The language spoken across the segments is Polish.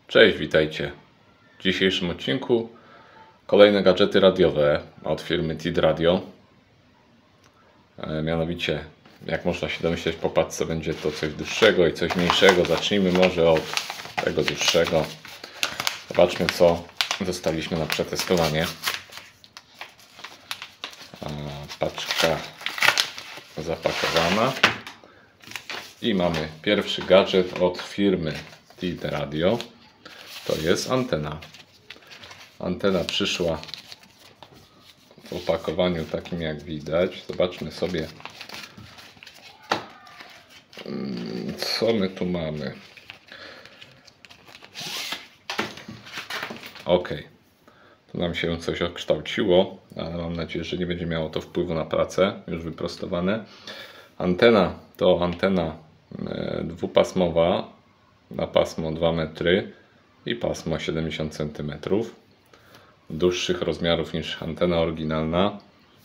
Cześć, witajcie. W dzisiejszym odcinku kolejne gadżety radiowe od firmy TID Radio. Mianowicie, jak można się domyśleć po paczce, będzie to coś dłuższego i coś mniejszego. Zacznijmy może od tego dłuższego. Zobaczmy, co dostaliśmy na przetestowanie. Paczka zapakowana. I mamy pierwszy gadżet od firmy TID Radio. To jest antena. Antena przyszła w opakowaniu takim, jak widać. Zobaczmy sobie, co my tu mamy. Ok, tu nam się coś okształciło, ale mam nadzieję, że nie będzie miało to wpływu na pracę. Już wyprostowane. Antena to antena dwupasmowa na pasmo 2 metry i pasmo 70 cm. Dłuższych rozmiarów niż antena oryginalna,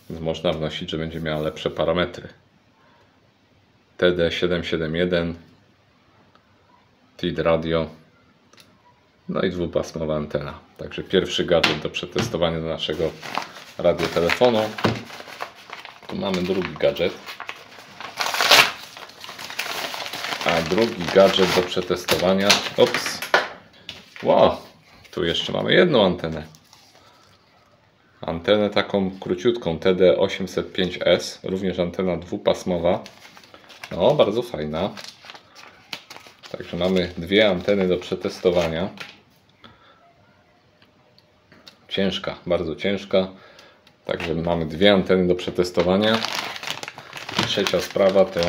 więc można wnosić, że będzie miała lepsze parametry. TD771, TID Radio, no i dwupasmowa antena. Także pierwszy gadżet do przetestowania do naszego radiotelefonu. Tu mamy drugi gadżet. A drugi gadżet do przetestowania. Ops. Wow, tu jeszcze mamy jedną antenę. Antenę taką króciutką TD805S, również antena dwupasmowa. No, bardzo fajna. Także mamy dwie anteny do przetestowania. Ciężka, bardzo ciężka. Także mamy dwie anteny do przetestowania. Trzecia sprawa to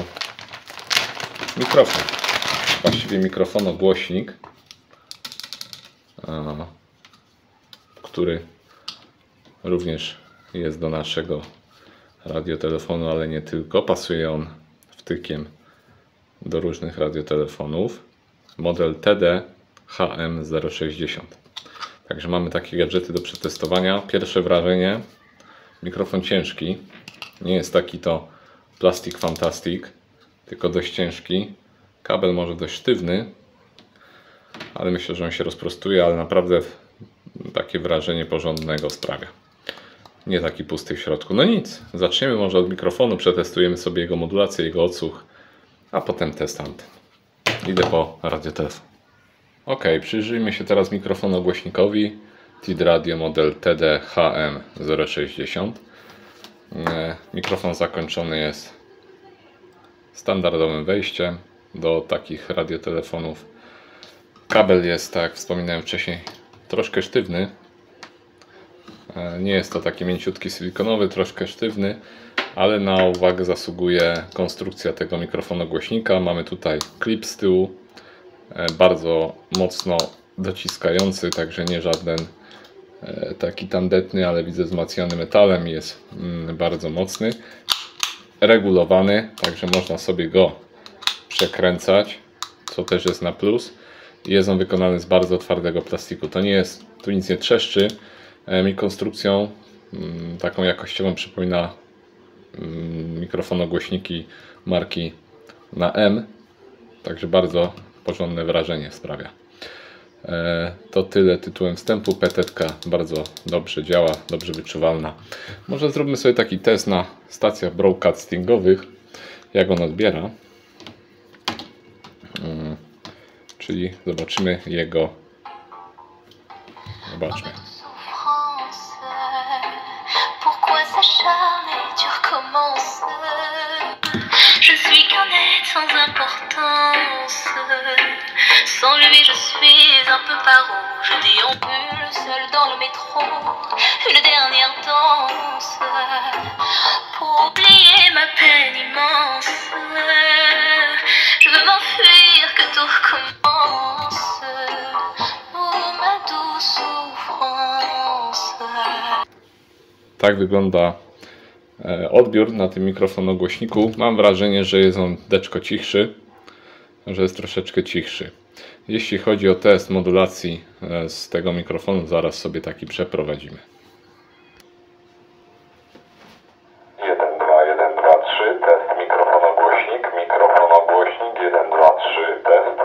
mikrofon. Właściwie mikrofonogłośnik, który również jest do naszego radiotelefonu, ale nie tylko. Pasuje on wtykiem do różnych radiotelefonów. Model TD HM060. Także mamy takie gadżety do przetestowania. Pierwsze wrażenie: mikrofon ciężki. Nie jest taki to Plastic Fantastic, tylko dość ciężki. Kabel może dość sztywny, ale myślę, że on się rozprostuje, ale naprawdę takie wrażenie porządnego sprawia. Nie taki pusty w środku. No nic, zaczniemy może od mikrofonu, przetestujemy sobie jego modulację, jego odsłuch, a potem test anten. Idę po radiotelefon. Ok, przyjrzyjmy się teraz mikrofonogłośnikowi TID Radio model TD HM060. Mikrofon zakończony jest standardowym wejściem do takich radiotelefonów. Kabel jest, tak jak wspominałem wcześniej, troszkę sztywny. Nie jest to taki mięciutki silikonowy, troszkę sztywny, ale na uwagę zasługuje konstrukcja tego mikrofonogłośnika. Mamy tutaj klip z tyłu, bardzo mocno dociskający, także nie żaden taki tandetny, ale widzę wzmacniany metalem, jest bardzo mocny. Regulowany, także można sobie go przekręcać, co też jest na plus. Jest on wykonany z bardzo twardego plastiku. To nie jest, tu nic nie trzeszczy. Mi konstrukcją taką jakościową przypomina mikrofonogłośniki marki na M. Także bardzo porządne wrażenie sprawia. To tyle tytułem wstępu. PTT bardzo dobrze działa, dobrze wyczuwalna. Może zróbmy sobie taki test na stacjach broadcastingowych, jak on odbiera. Czyli zobaczymy jego. Zobaczmy. Je suis qu'un être sans importance. Sans lui, je suis un peu paro. Je déambule seul dans le métro. Une dernière danse pour oublier ma peine immense. Je veux m'enfuir, que tout recommence. Oh, ma douce souffrance. Tak wygląda odbiór na tym mikrofonogłośniku. Mam wrażenie, że jest on deczko cichszy, że jest troszeczkę cichszy. Jeśli chodzi o test modulacji z tego mikrofonu, zaraz sobie taki przeprowadzimy. 1, 2, 1, 2, 3, test mikrofonogłośnik, 1, 2, 3, test.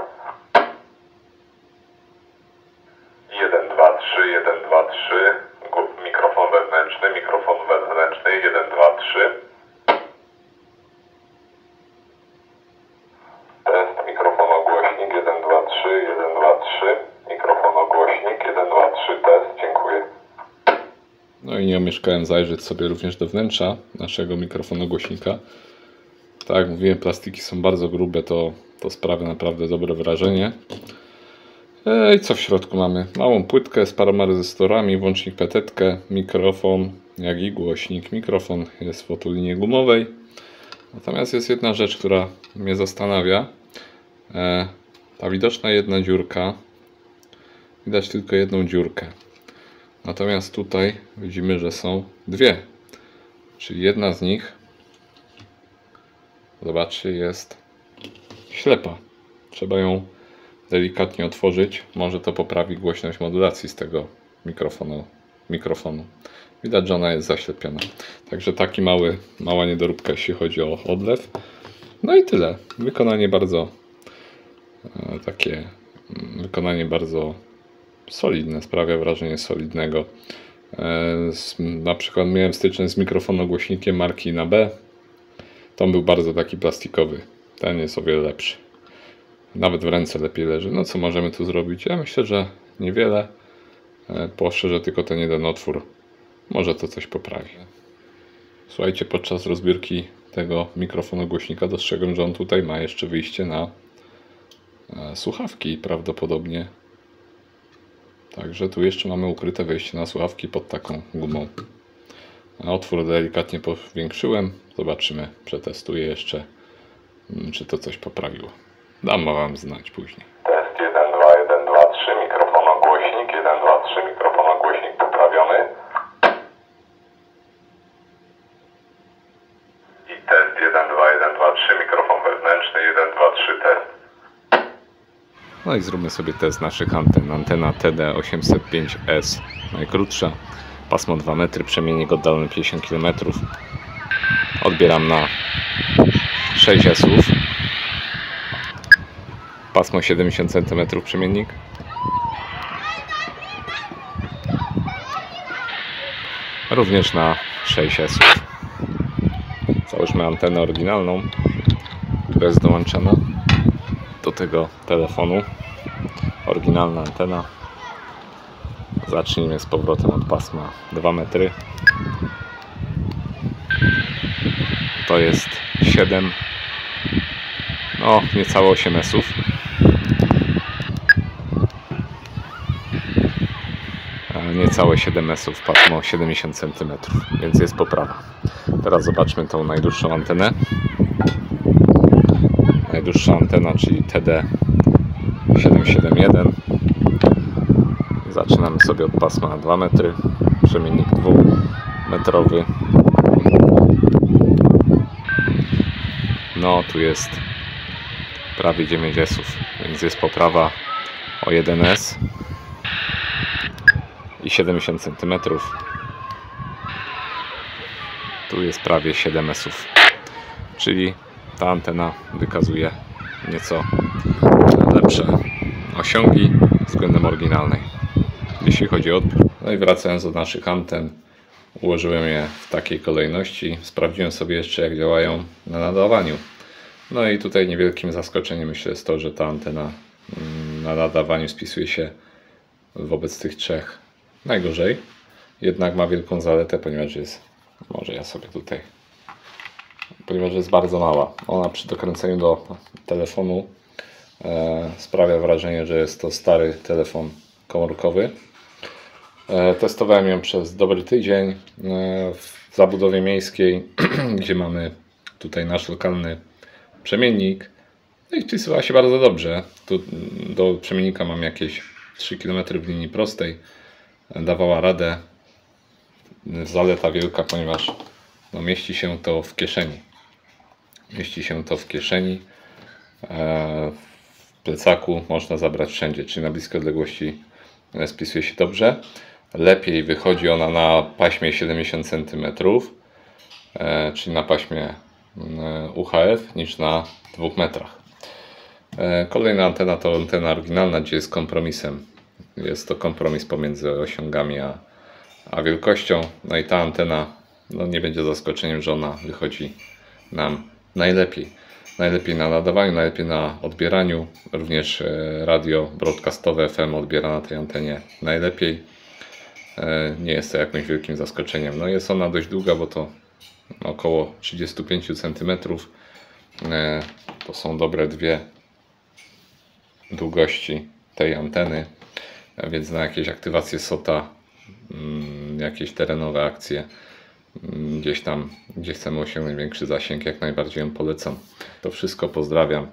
nie omieszkałem zajrzeć sobie również do wnętrza naszego mikrofonogłośnika. Tak jak mówiłem, plastiki są bardzo grube, to sprawia naprawdę dobre wrażenie. I co w środku mamy? Małą płytkę z paroma rezystorami, włącznik petetkę, mikrofon, jak i głośnik. Mikrofon jest w otulinie gumowej. Natomiast jest jedna rzecz, która mnie zastanawia. Ta widoczna jedna dziurka. Widać tylko jedną dziurkę. Natomiast tutaj widzimy, że są dwie. Czyli jedna z nich, zobaczcie, jest ślepa. Trzeba ją delikatnie otworzyć. Może to poprawi głośność modulacji z tego mikrofonu. Widać, że ona jest zaślepiona. Także taki mała niedoróbka, jeśli chodzi o odlew. No i tyle. Wykonanie bardzo solidne. Sprawia wrażenie solidnego. Na przykład miałem styczność z mikrofonogłośnikiem marki NAB. To był bardzo taki plastikowy. Ten jest o wiele lepszy. Nawet w ręce lepiej leży. No co możemy tu zrobić? Ja myślę, że niewiele. Poszerzę tylko ten jeden otwór. Może to coś poprawi. Słuchajcie, podczas rozbiórki tego mikrofonogłośnika dostrzegłem, że on tutaj ma jeszcze wyjście na słuchawki prawdopodobnie. Także tu jeszcze mamy ukryte wejście na słuchawki pod taką gumą. A otwór delikatnie powiększyłem. Zobaczymy, przetestuję jeszcze, czy to coś poprawiło. Dam wam znać później. Test 1, 2, 1, 2, 3, mikrofonogłośnik, 1, 2, 3, mikrofonogłośnik poprawiony. I test 1, 2, 1, 2, 3, mikrofon wewnętrzny, 1, 2, 3, test. No i zróbmy sobie test naszych anten. Antena TD805S, najkrótsza, pasmo 2 metry, przemiennik oddalony 50 km. Odbieram na 6 S-ów. Pasmo 70 cm przemiennik. Również na 6 S-ów. Załóżmy antenę oryginalną, która jest dołączona do tego telefonu. Oryginalna antena. Zacznijmy z powrotem od pasma 2 metry. To jest 7, no niecałe 8 S-ów. Niecałe 7 S-ów, pasmo 70 cm, więc jest poprawa. Teraz zobaczmy tą najdłuższą antenę. Najdłuższa antena, czyli TD771. Zaczynamy sobie od pasma 2 metry, przemiennik 2-metrowy. No tu jest prawie 9 S-ów, więc jest poprawa o 1 S i 70 cm. Tu jest prawie 7 S-ów, czyli ta antena wykazuje nieco lepsze osiągi względem oryginalnej, jeśli chodzi o odbiór. No i wracając do naszych anten, ułożyłem je w takiej kolejności. Sprawdziłem sobie jeszcze, jak działają na nadawaniu. No i tutaj niewielkim zaskoczeniem, myślę, jest to, że ta antena na nadawaniu spisuje się wobec tych trzech najgorzej. Jednak ma wielką zaletę, ponieważ jest, może ja sobie tutaj, ponieważ jest bardzo mała. Ona przy dokręceniu do telefonu sprawia wrażenie, że jest to stary telefon komórkowy. Testowałem ją przez dobry tydzień w zabudowie miejskiej, gdzie mamy tutaj nasz lokalny przemiennik. No i wpisywała się bardzo dobrze. Tu do przemiennika mam jakieś 3 km w linii prostej. Dawała radę. Zaleta wielka, ponieważ no, mieści się to w kieszeni. Mieści się to w kieszeni. W plecaku można zabrać wszędzie, czyli na bliskiej odległości spisuje się dobrze. Lepiej wychodzi ona na paśmie 70 cm, czyli na paśmie UHF, niż na 2 metrach. Kolejna antena to antena oryginalna, gdzie jest kompromisem. Jest to kompromis pomiędzy osiągami a wielkością. No i ta antena no nie będzie zaskoczeniem, że ona wychodzi nam najlepiej. Najlepiej na nadawaniu, najlepiej na odbieraniu. Również radio broadcastowe FM odbiera na tej antenie najlepiej. nie jest to jakimś wielkim zaskoczeniem. No jest ona dość długa, bo to około 35 cm. To są dobre dwie długości tej anteny, więc na jakieś aktywacje SOTA, jakieś terenowe akcje, gdzieś tam, gdzie chcemy osiągnąć większy zasięg, jak najbardziej ją polecam. To wszystko, pozdrawiam.